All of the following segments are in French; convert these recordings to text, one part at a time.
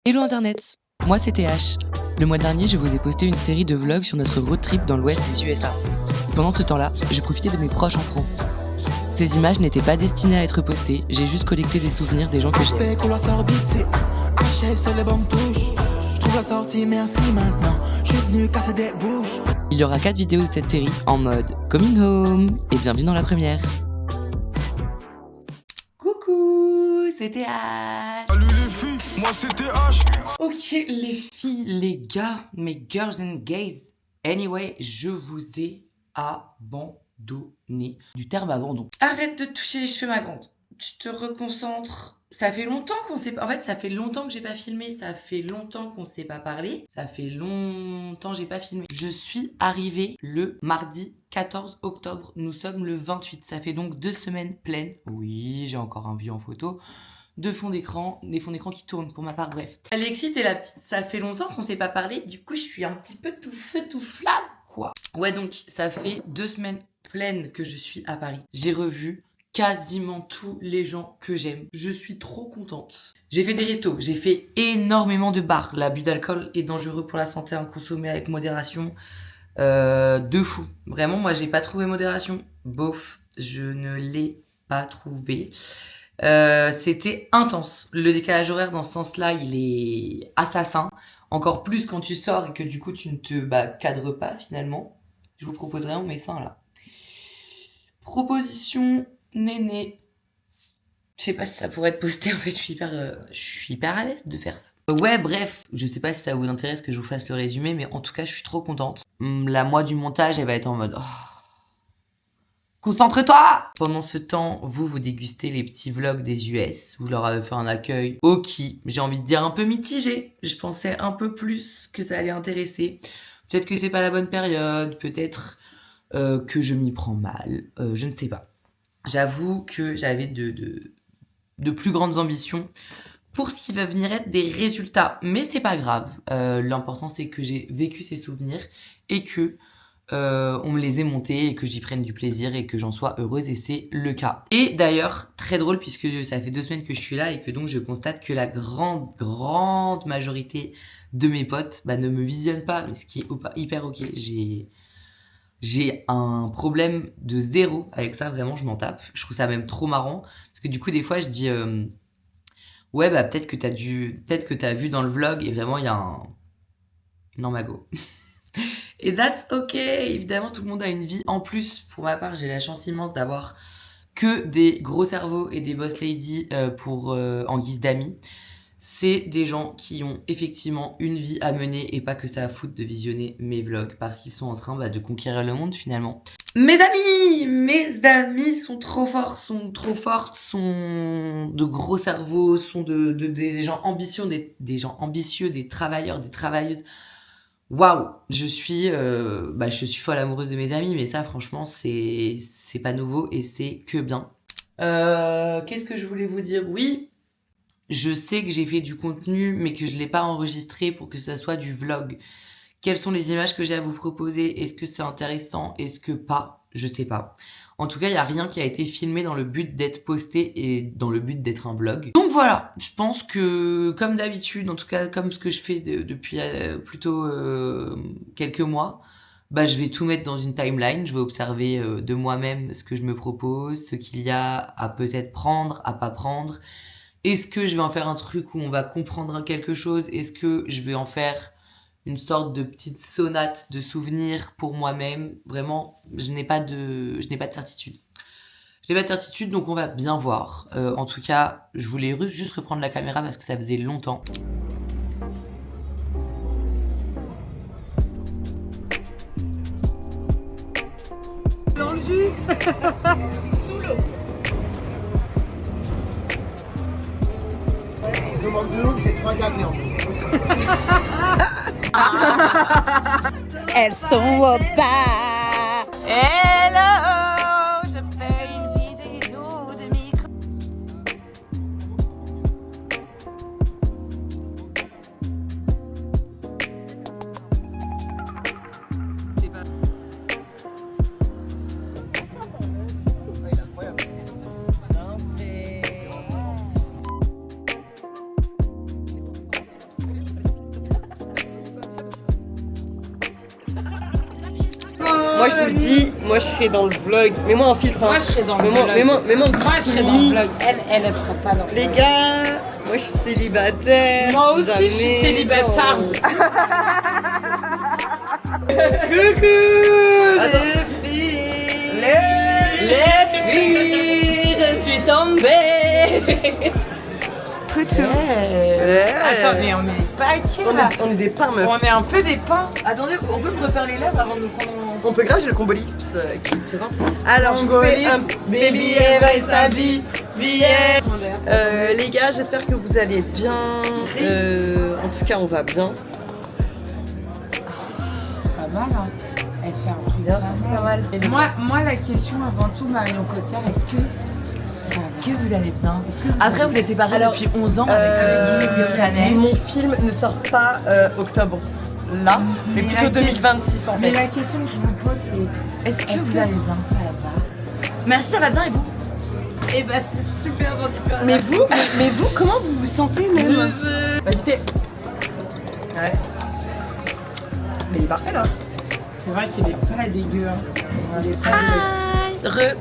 Hello Internet, moi c'est TH. Le mois dernier, je vous ai posté une série de vlogs sur notre road trip dans l'ouest des USA. Pendant ce temps-là, je profitais de mes proches en France. Ces images n'étaient pas destinées à être postées, j'ai juste collecté des souvenirs des gens que j'aime. Il y aura 4 vidéos de cette série en mode Coming Home et bienvenue dans la première. Coucou, c'est TH. Salut les filles, moi c'est TH. Ok les filles, les gars, mes girls and gays. Anyway, je vous ai abandonné. Du terme abandon. Arrête de toucher les cheveux ma grande. Tu te reconcentres. Ça fait longtemps qu'on s'est pas... En fait, ça fait longtemps que j'ai pas filmé. Ça fait longtemps qu'on s'est pas parlé. Ça fait longtemps que j'ai pas filmé. Je suis arrivée le mardi 14 octobre. Nous sommes le 28. Ça fait donc 2 semaines pleines. Oui, j'ai encore un vieux en photo. Des fonds d'écran qui tournent pour ma part, bref. Alexis, t'es la petite, ça fait longtemps qu'on s'est pas parlé, du coup je suis un petit peu tout feu, tout flamme, quoi. Ouais, donc ça fait 2 semaines pleines que je suis à Paris. J'ai revu quasiment tous les gens que j'aime. Je suis trop contente. J'ai fait des restos, j'ai fait énormément de bars. L'abus d'alcool est dangereux pour la santé, à consommer avec modération. De fou. Vraiment, moi j'ai pas trouvé modération. Bof, je ne l'ai pas trouvé. C'était intense. Le décalage horaire dans ce sens-là, il est assassin. Encore plus quand tu sors et que du coup tu ne te cadres pas finalement. Je vous proposerai un messin là. Proposition néné. Je sais pas si ça pourrait être posté en fait. Je suis hyper à l'aise de faire ça. Ouais, bref, je sais pas si ça vous intéresse que je vous fasse le résumé, mais en tout cas, je suis trop contente. La moi du montage, elle va être en mode. Oh. Concentre-toi! Pendant ce temps, vous dégustez les petits vlogs des US. Vous leur avez fait un accueil j'ai envie de dire un peu mitigé. Je pensais un peu plus que ça allait intéresser. Peut-être que c'est pas la bonne période. Peut-être que je m'y prends mal. Je ne sais pas. J'avoue que j'avais de plus grandes ambitions pour ce qui va venir être des résultats. Mais c'est pas grave. L'important, c'est que j'ai vécu ces souvenirs et que on me les ait montés et que j'y prenne du plaisir et que j'en sois heureuse, et c'est le cas. Et d'ailleurs, très drôle puisque ça fait 2 semaines que je suis là et que donc je constate que la grande majorité de mes potes ne me visionnent pas, mais ce qui est hyper ok. J'ai un problème de 0 avec ça, vraiment je m'en tape. Je trouve ça même trop marrant parce que du coup des fois je dis ouais peut-être que t'as vu dans le vlog et vraiment il y a un... Non Mago. Et that's ok, évidemment tout le monde a une vie. En plus, pour ma part, j'ai la chance immense d'avoir que des gros cerveaux et des boss ladies en guise d'amis. C'est des gens qui ont effectivement une vie à mener et pas que ça à foutre de visionner mes vlogs parce qu'ils sont en train de conquérir le monde finalement. Mes amis sont trop forts, sont de gros cerveaux, sont des gens ambitieux, des gens ambitieux, des travailleurs, des travailleuses. Waouh, je suis folle amoureuse de mes amis, mais ça franchement c'est pas nouveau et c'est que bien. Qu'est-ce que je voulais vous dire? Oui, je sais que j'ai fait du contenu mais que je l'ai pas enregistré pour que ça soit du vlog. Quelles sont les images que j'ai à vous proposer? Est-ce que c'est intéressant? Est-ce que pas? Je sais pas. En tout cas, il n'y a rien qui a été filmé dans le but d'être posté et dans le but d'être un vlog. Donc voilà, je pense que comme d'habitude, en tout cas comme ce que je fais depuis plutôt quelques mois, je vais tout mettre dans une timeline. Je vais observer de moi-même ce que je me propose, ce qu'il y a à peut-être prendre, à pas prendre. Est-ce que je vais en faire un truc où on va comprendre quelque chose? Est-ce que je vais en faire une sorte de petite sonate de souvenirs pour moi-même? Vraiment, je n'ai pas de certitude. Je n'ai pas de certitude, donc on va bien voir. En tout cas, je voulais juste reprendre la caméra parce que ça faisait longtemps. Dans le jus. Sous l'eau. Je demande de l'eau, c'est 3 cafés en fait. Elles sont au bas. Hello, je fais une vidéo de micro. Moi je vous le dis, moi je serai dans le vlog. Mais moi en filtre. Moi, je serais dans le vlog. Mais moi je serais dans le vlog. Elle sera pas dans le Les vlog. gars, moi je suis célibataire. Moi si aussi, jamais- je suis célibataire. Coucou les filles. Les filles, je suis tombée. Attends, mais on est pas là. On est des pains meufs. On est un peu des pains. Attendez, on peut me refaire les lèvres avant de nous prendre en... On peut grave, j'ai le combo lips qui est présent. Alors je vous Combo fais lips, un baby Eva et sa vie. Les gars, j'espère que vous allez bien. En tout cas, on va bien. C'est pas mal, hein. Elle fait un truc pas mal. Moi, la question avant tout, Marion Cotillard, est-ce que vous allez bien? Après, vous êtes séparés Alors, depuis 11 ans avec Guillaume Canet. Mon film ne sort pas octobre là, mais Mais plutôt la 2026 en Mais fait. la question que je vous pose, c'est Est-ce que est-ce vous que allez ça bien? va? Merci, ça va bien et vous? Eh bah, c'est super gentil. Mais vous, comment vous vous sentez même? Vas-y, fais. Ouais. Mais il est parfait là. C'est vrai qu'il est pas dégueu. Hein. Il est pas dégueu.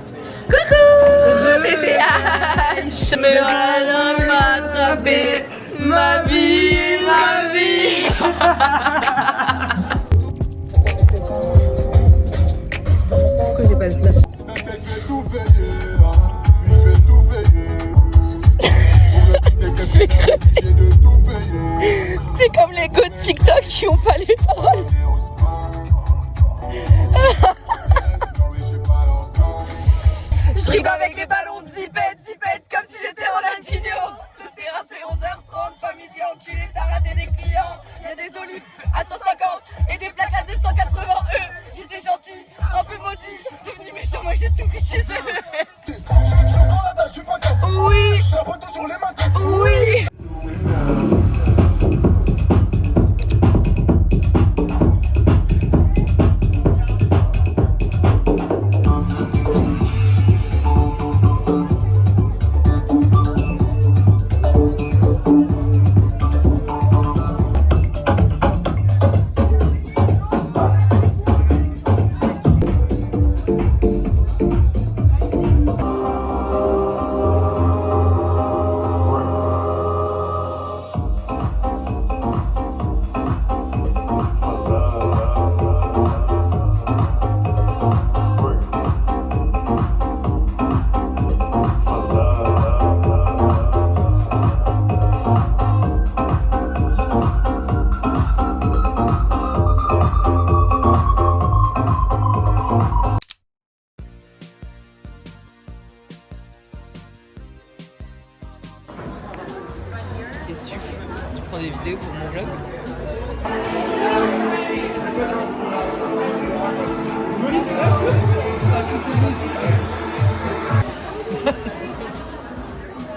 Je me voilà m'attraper, ma vie, ma vie. Pourquoi j'ai pas le flash? T'inquiète, je vais tout payer, là. Oui, je vais tout payer. Je vais obligé de tout payer. C'est comme les gars de TikTok qui ont pas les paroles. Je rime avec les ballons de zipette, comme si j'étais Ronaldinho. Tout terrain c'est 11h30, pas midi enculé, t'as raté les clients. Y'a des olives à 150 et des plaques à 280. J'étais gentil, un peu maudit, devenu méchant, moi j'ai tout pris chez eux. Je suis encore là-bas, je suis pas capable. Oui, Je suis un poteau sur les mains. oui. Qu'est-ce que tu fais? Tu prends des vidéos pour mon vlog?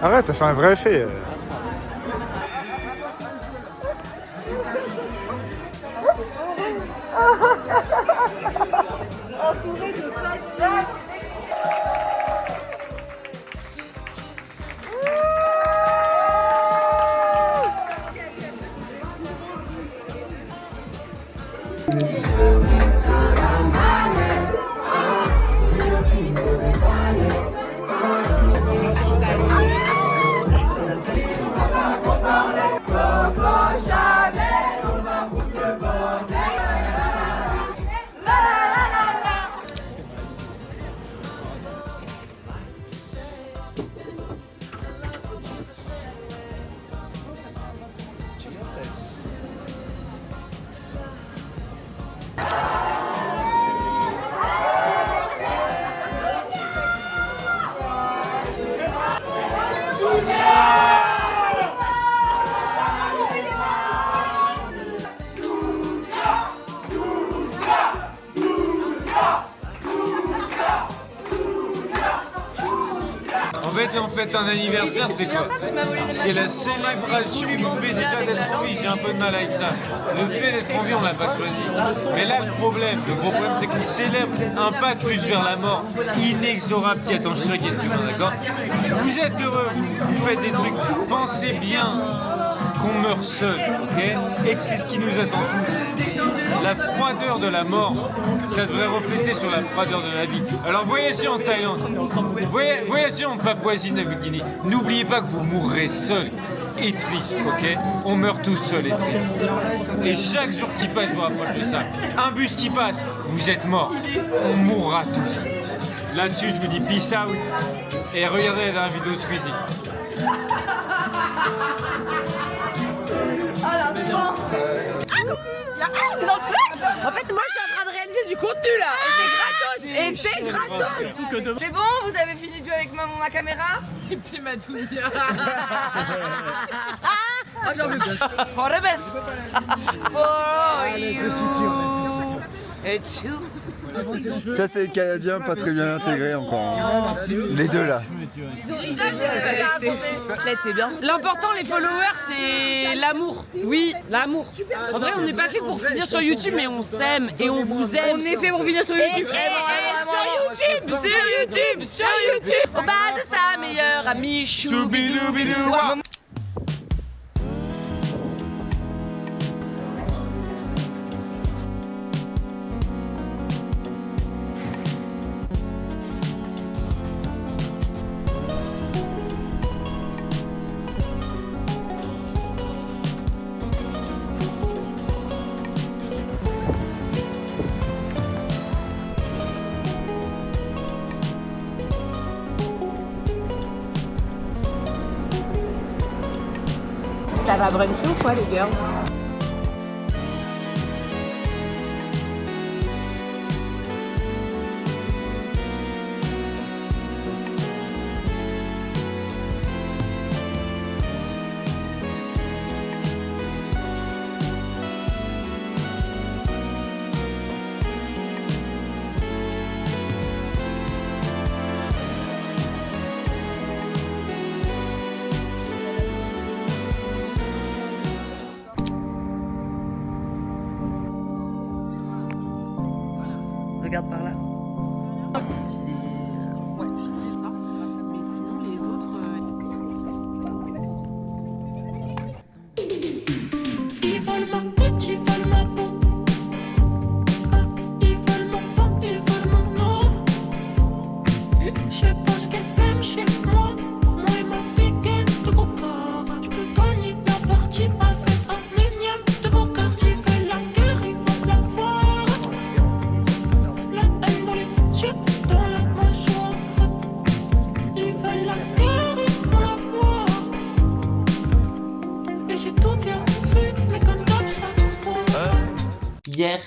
Arrête, ça fait un vrai effet. En fait, là, on fête un anniversaire, c'est quoi? C'est la célébration du fait déjà d'être en vie. J'ai un peu de mal avec ça. Le fait d'être en vie, on l'a pas choisi. Mais là, le gros problème, c'est qu'on célèbre un pas de plus vers la mort inexorable qui attend chaque être humain, d'accord? Vous êtes heureux, vous faites des trucs, pensez bien qu'on meurt seul, ok? Et que c'est ce qui nous attend tous. La froideur de la mort, ça devrait refléter sur la froideur de la vie. Alors voyagez en Thaïlande, voyagez en Papouasie-Nouvelle-Guinée. N'oubliez pas que vous mourrez seul et triste, ok? On meurt tous seuls et tristes. Et chaque jour qui passe vous rapproche de ça. Un bus qui passe, vous êtes morts. On mourra tous. Là-dessus, je vous dis peace out. Et regardez la dernière vidéo de Squeezie. En fait, moi je suis en train de réaliser du contenu là. Et c'est gratos. C'est bon, vous avez fini de jouer avec ma caméra? T'es ma dounia. Oh, j'en veux plus. For the best. For you. Et tu. Ça c'est le Canadien pas très bien intégré encore. Hein. Les deux là. C'est bien. L'important les followers c'est l'amour. Oui, l'amour. En vrai on n'est pas fait pour finir sur YouTube mais on s'aime et on vous aime. On est fait pour finir sur YouTube. Sur YouTube. Au bas de sa meilleure amie Choubidoubidou. Ça va bruncher ou quoi les girls? Regarde par là. Ouais, je ferais ça. Mais sinon les autres. Ils veulent ma tête, ils veulent ma peau. Ils veulent mon ventre, ils veulent mon eau. Je sais pas ce qu'elle aime chez moi. Moi et ma dégaine de gros corps. Je peux gagner la partie avec un millième de vos cartes. Ils veulent la guerre, ils veulent la voir. La haine dans les yeux, dans la mâchoire. Ils veulent la guerre, ils veulent la voir. Et j'ai tout bien fait, mais comme d'hab ça foire. Hier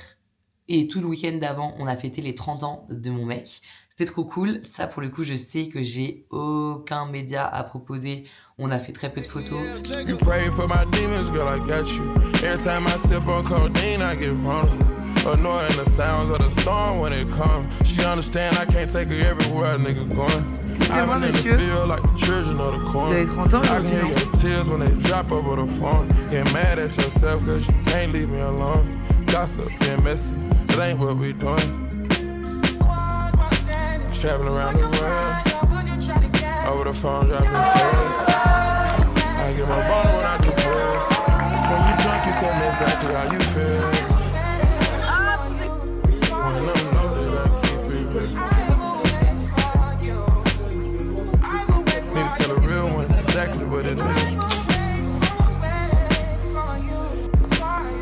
et tout le week-end d'avant, on a fêté les 30 ans de mon mec. C'était trop cool. Ça, pour le coup, je sais que j'ai aucun média à proposer. On a fait très peu de photos. You pray for my demons, girl, I got you. Every time I sip on codeine, I get vulnerable. Annoying the sounds of the storm when it comes. She understand I can't take her everywhere a nigga going. I've been in the field like the children of the corn. I can't get tears when they drop over the phone. Get mad at yourself cause you can't leave me alone. Gossip, being messy, that ain't what we doing. Traveling around the world, over the phone dropping tears. I get my bone when I do pills. When you drunk, you tell me exactly how you feel. Wanna let me know that I keep it real. Need to tell a real one exactly what it is.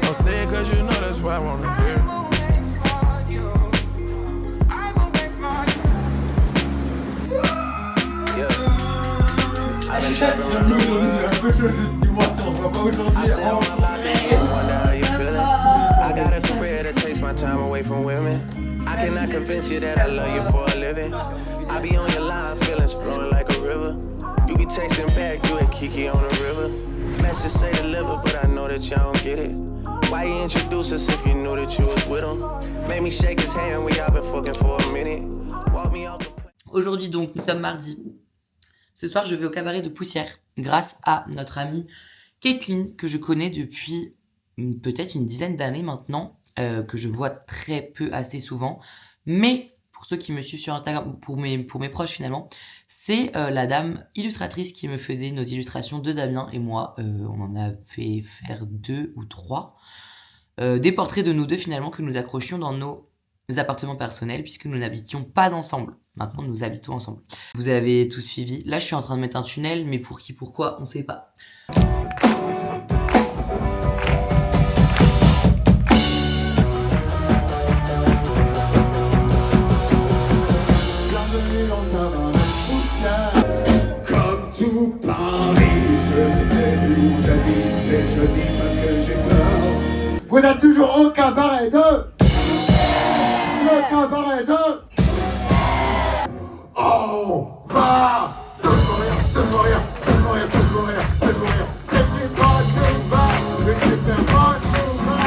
Don't say it cause you know that's why I wanna hear it. J'ai un peu chaud, je me suis dit, moi, si on se voit pas aujourd'hui, I got a career that takes my time away from women. I cannot convince you that I love you for a living. I be on your line, feelings flowing like a river. You be texting back, you and Kiki on the river. Message say deliver, but I know that y'all don't get it. Why you introduce us if you knew that you was with him? Made me shake his hand, we all been fucking for a minute. Walk me off the... Aujourd'hui donc, nous sommes mardi. Ce soir, je vais au cabaret de Poussière grâce à notre amie Caitlin, que je connais depuis peut-être une dizaine d'années maintenant, que je vois très peu assez souvent. Mais pour pour ceux qui me suivent sur Instagram, pour mes proches finalement, c'est la dame illustratrice qui me faisait nos illustrations de Damien et moi. On en a fait faire 2 ou 3. Des portraits de nous deux finalement que nous accrochions dans nos appartements personnels puisque nous n'habitions pas ensemble. Maintenant, nous habitons ensemble. Vous avez tous suivi. Là, je suis en train de mettre un tunnel, mais pour qui, pourquoi, on sait pas. Comme tout Paris, je sais où j'habite et je dis pas que j'ai peur. Vous n'êtes toujours au cabaret de le cabaret de oh va de mourir, de mourir, de mourir, de mourir, de mourir. C'est pas de va, mais c'est pas de va.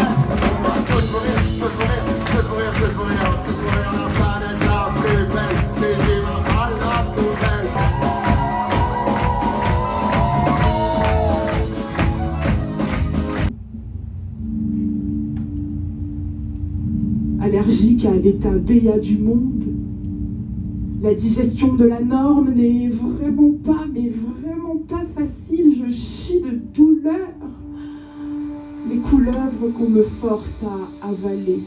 De mourir, de mourir, de mourir, de mourir, de mourir. La planète la plus belle, les immortels la plus belle. Allergique à l'état béat du monde, la digestion de la norme n'est vraiment pas facile, je chie de douleur. Les couleuvres qu'on me force à avaler.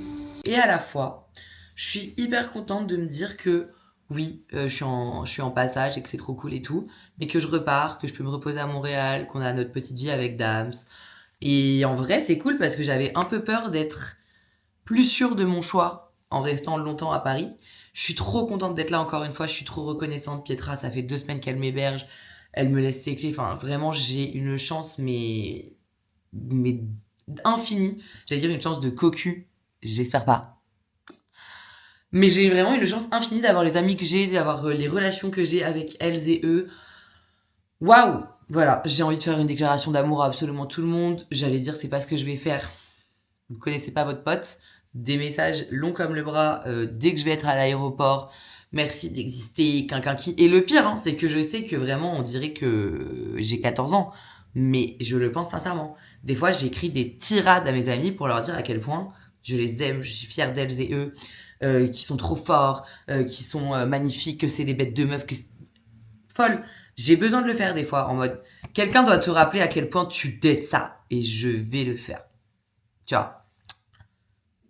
Et à la fois, je suis hyper contente de me dire que oui, je suis en passage et que c'est trop cool et tout, mais que je repars, que je peux me reposer à Montréal, qu'on a notre petite vie avec Dams. Et en vrai, c'est cool parce que j'avais un peu peur d'être plus sûre de mon choix en restant longtemps à Paris. Je suis trop contente d'être là encore une fois, je suis trop reconnaissante. Pietra, ça fait 2 semaines qu'elle m'héberge, elle me laisse ses clés, enfin vraiment j'ai une chance mais infinie. J'allais dire une chance de cocu, j'espère pas. Mais j'ai vraiment une chance infinie d'avoir les amis que j'ai, d'avoir les relations que j'ai avec elles et eux. Waouh! Voilà, j'ai envie de faire une déclaration d'amour à absolument tout le monde. J'allais dire c'est pas ce que je vais faire. Vous connaissez pas votre pote. Des messages longs comme le bras dès que je vais être à l'aéroport. Merci d'exister, quinquinqui. Et le pire, c'est que je sais que vraiment, on dirait que j'ai 14 ans. Mais je le pense sincèrement. Des fois, j'écris des tirades à mes amis pour leur dire à quel point je les aime, je suis fière d'elles et eux, qui sont trop forts, qui sont magnifiques, que c'est des bêtes de meufs, que c'est folle. J'ai besoin de le faire des fois, en mode, quelqu'un doit te rappeler à quel point tu dates ça. Et je vais le faire. Tu vois.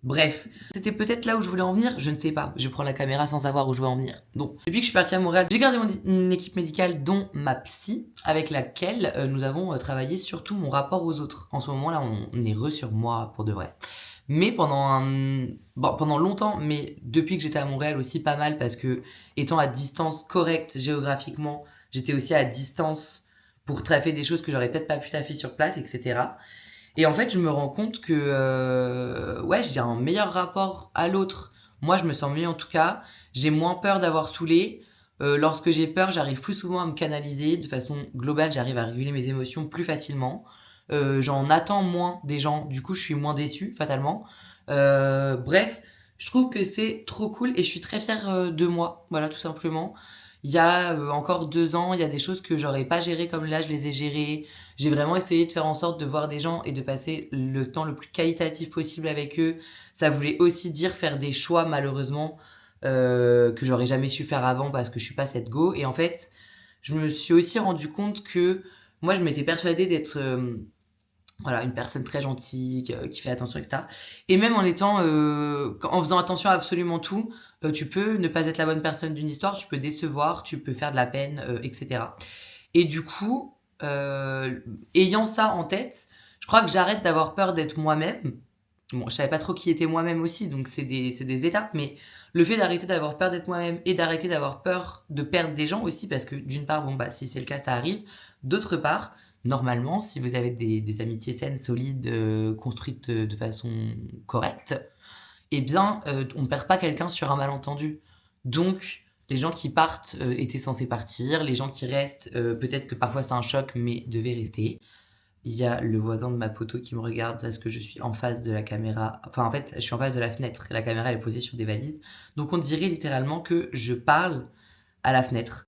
Bref, c'était peut-être là où je voulais en venir, je ne sais pas. Je prends la caméra sans savoir où je veux en venir. Donc, depuis que je suis partie à Montréal, j'ai gardé une équipe médicale dont ma psy, avec laquelle nous avons travaillé surtout mon rapport aux autres. En ce moment-là, on est sur moi pour de vrai. Mais pendant longtemps, mais depuis que j'étais à Montréal aussi pas mal, parce que étant à distance correcte géographiquement, j'étais aussi à distance pour taffer des choses que j'aurais peut-être pas pu taffer sur place, etc. Et en fait, je me rends compte que j'ai un meilleur rapport à l'autre. Moi, je me sens mieux en tout cas. J'ai moins peur d'avoir saoulé. Lorsque j'ai peur, j'arrive plus souvent à me canaliser. De façon globale, j'arrive à réguler mes émotions plus facilement. J'en attends moins des gens. Du coup, je suis moins déçue, fatalement. Bref, je trouve que c'est trop cool et je suis très fière de moi. Voilà, tout simplement. Il y a encore 2 ans, il y a des choses que j'aurais pas gérées comme là, je les ai gérées. J'ai vraiment essayé de faire en sorte de voir des gens et de passer le temps le plus qualitatif possible avec eux. Ça voulait aussi dire faire des choix, malheureusement, que j'aurais jamais su faire avant parce que je suis pas cette go. Et en fait, je me suis aussi rendu compte que moi, je m'étais persuadée d'être une personne très gentille, qui fait attention, etc. Et même en faisant attention à absolument tout, tu peux ne pas être la bonne personne d'une histoire, tu peux décevoir, tu peux faire de la peine, etc. Et du coup, ayant ça en tête, je crois que j'arrête d'avoir peur d'être moi-même. Bon, je savais pas trop qui était moi-même aussi, donc c'est des étapes, mais le fait d'arrêter d'avoir peur d'être moi-même et d'arrêter d'avoir peur de perdre des gens aussi, parce que d'une part, si c'est le cas, ça arrive. D'autre part, normalement, si vous avez des amitiés saines, solides, construites de façon correcte, eh bien, on ne perd pas quelqu'un sur un malentendu. Donc, les gens qui partent étaient censés partir. Les gens qui restent, peut-être que parfois c'est un choc, mais devaient rester. Il y a le voisin de ma poteau qui me regarde parce que je suis en face de la caméra. Enfin, en fait, je suis en face de la fenêtre. La caméra, elle est posée sur des valises. Donc, on dirait littéralement que je parle à la fenêtre.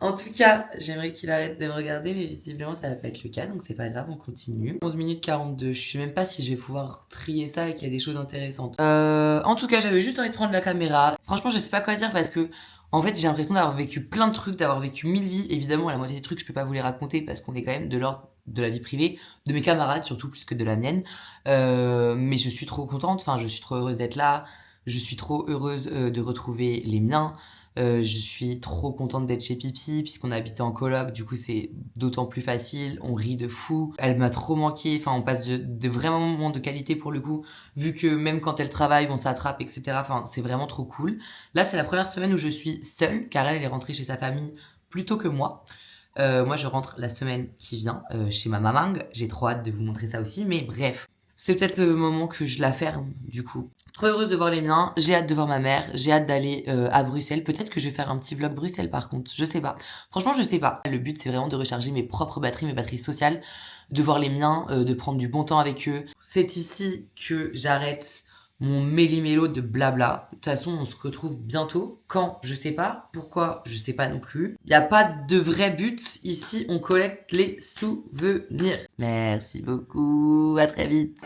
En tout cas, j'aimerais qu'il arrête de me regarder, mais visiblement ça va pas être le cas, donc c'est pas grave, on continue. 11 minutes 42, je sais même pas si je vais pouvoir trier ça et qu'il y a des choses intéressantes. En tout cas, j'avais juste envie de prendre la caméra. Franchement, je sais pas quoi dire parce que, en fait, j'ai l'impression d'avoir vécu plein de trucs, d'avoir vécu 1000 vies. Évidemment, la moitié des trucs, je peux pas vous les raconter parce qu'on est quand même de l'ordre de la vie privée, de mes camarades surtout, plus que de la mienne. Mais je suis trop contente, enfin, je suis trop heureuse d'être là. Je suis trop heureuse de retrouver les miens. Je suis trop contente d'être chez Pipi puisqu'on habitait en coloc, du coup c'est d'autant plus facile, on rit de fou. Elle m'a trop manqué, enfin on passe de vraiment moments de qualité pour le coup, vu que même quand elle travaille, on s'attrape, etc. Enfin c'est vraiment trop cool. Là c'est la première semaine où je suis seule, car elle est rentrée chez sa famille plus tôt que moi. Moi je rentre la semaine qui vient chez ma maman, j'ai trop hâte de vous montrer ça aussi, mais bref. C'est peut-être le moment que je la ferme, du coup. Trop heureuse de voir les miens, j'ai hâte de voir ma mère, j'ai hâte d'aller à Bruxelles. Peut-être que je vais faire un petit vlog Bruxelles par contre, je sais pas. Franchement, je sais pas. Le but, c'est vraiment de recharger mes propres batteries, mes batteries sociales, de voir les miens, de prendre du bon temps avec eux. C'est ici que j'arrête mon méli-mélo de blabla. De toute façon, on se retrouve bientôt. Quand? Je sais pas. Pourquoi? Je sais pas non plus. Y a pas de vrai but. Ici, on collecte les souvenirs. Merci beaucoup. À très vite.